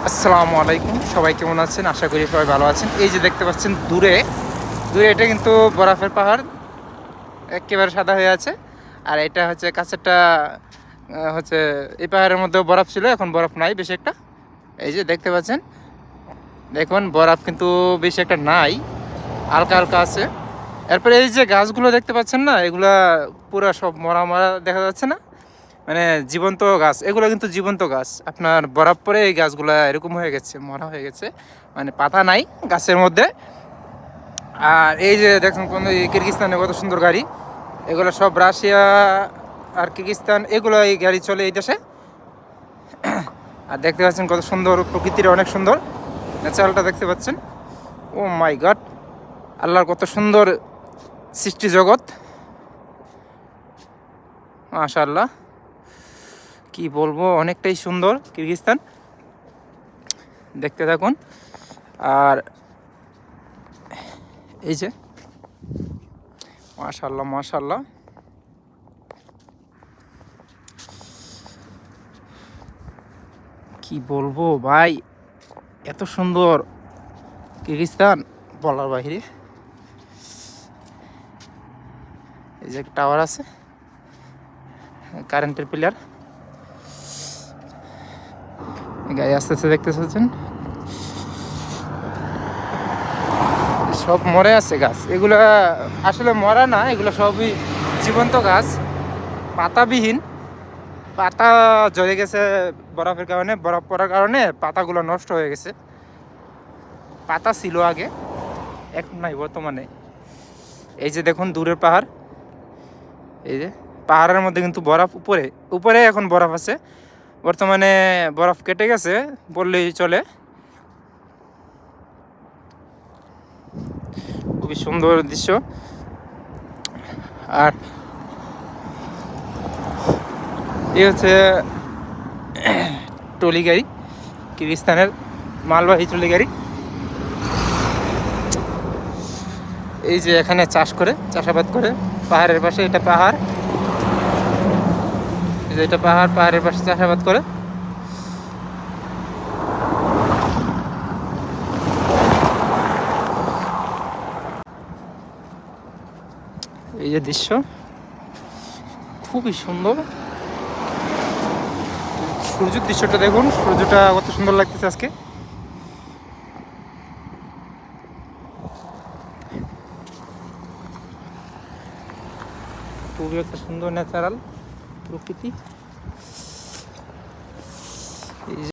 আসসালামু আলাইকুম, সবাই কেমন আছেন? আশা করি সবাই ভালো আছেন। এই যে দেখতে পাচ্ছেন দূরে দূরে এটা কিন্তু বরফের পাহাড়, একেবারে সাদা হয়ে আছে। আর এটা হচ্ছে কাছেরটা, হচ্ছে এই পাহাড়ের মধ্যে বরফ ছিল, এখন বরফ নাই বেশি একটা। এই যে দেখতে পাচ্ছেন, দেখুন বরফ কিন্তু বেশি একটা নাই, হালকা হালকা আছে। এরপরে এই যে গাছগুলো দেখতে পাচ্ছেন না, এগুলা পুরো সব মরা মরা দেখা যাচ্ছে না, মানে জীবন্ত গাছ। এগুলো কিন্তু জীবন্ত গাছ, আপনার বরফ পরে এই গাছগুলা এরকম হয়ে গেছে, মরা হয়ে গেছে, মানে পাতা নাই গাছের মধ্যে। আর এই যে দেখুন কোন কিরগিস্তানে কত সুন্দর গাড়ি, এগুলো সব রাশিয়া আর কিরগিস্তান, এগুলো এই গাড়ি চলে এই দেশে। আর দেখতে পাচ্ছেন কত সুন্দর, প্রকৃতির অনেক সুন্দর, ন্যাচারালটা দেখতে পাচ্ছেন। ও মাই গড, আল্লাহর কত সুন্দর সৃষ্টি জগৎ, মাশাআল্লাহ। কি বলবো, অনেকটাই সুন্দর কিরগিস্তান, দেখতে থাকুন। আর এই যে মাশাআল্লাহ মাশাআল্লাহ, কি বলবো ভাই, এত সুন্দর কিরগিস্তান বলার বাইরে। এই যে একটা টাওয়ার আছে, কারেন্টের পিলার, গায়ে আস্তে আস্তে দেখতে পাচ্ছেন সব মরে আছে গাছ। এগুলা আসলে মরা না, এগুলো সবই জীবন্ত গাছ, পাতাবিহীন। পাতা ঝরে গেছে বরফের কারণে, বরফ পড়ার কারণে পাতাগুলো নষ্ট হয়ে গেছে। পাতা ছিল আগে, এখন নাই বর্তমানে। এই যে দেখুন দূরের পাহাড়, এই যে পাহাড়ের মধ্যে কিন্তু বরফ, উপরে উপরে এখন বরফ আছে। বর্তমানে বরফ কেটে গেছে বললেই চলে। খুবই সুন্দর দৃশ্য। আর এই হচ্ছে ট্রলি গাড়ি, কিরগিস্তানের মালবাহী ট্রলি গাড়ি। এই যে এখানে চাষ করে, চাষাবাদ করে, পাহাড়ের পাশে, এটা পাহাড়, এই যে এটা পাহাড়, পাহাড়ের পাশে চাষাবাদ করে। এই যে দৃশ্য খুবই সুন্দর। সূর্যের দৃশ্যটা দেখুন, সূর্যটা কত সুন্দর লাগতেছে আজকে। খুবই একটা সুন্দর ন্যাচারাল প্রকৃতি। এই যে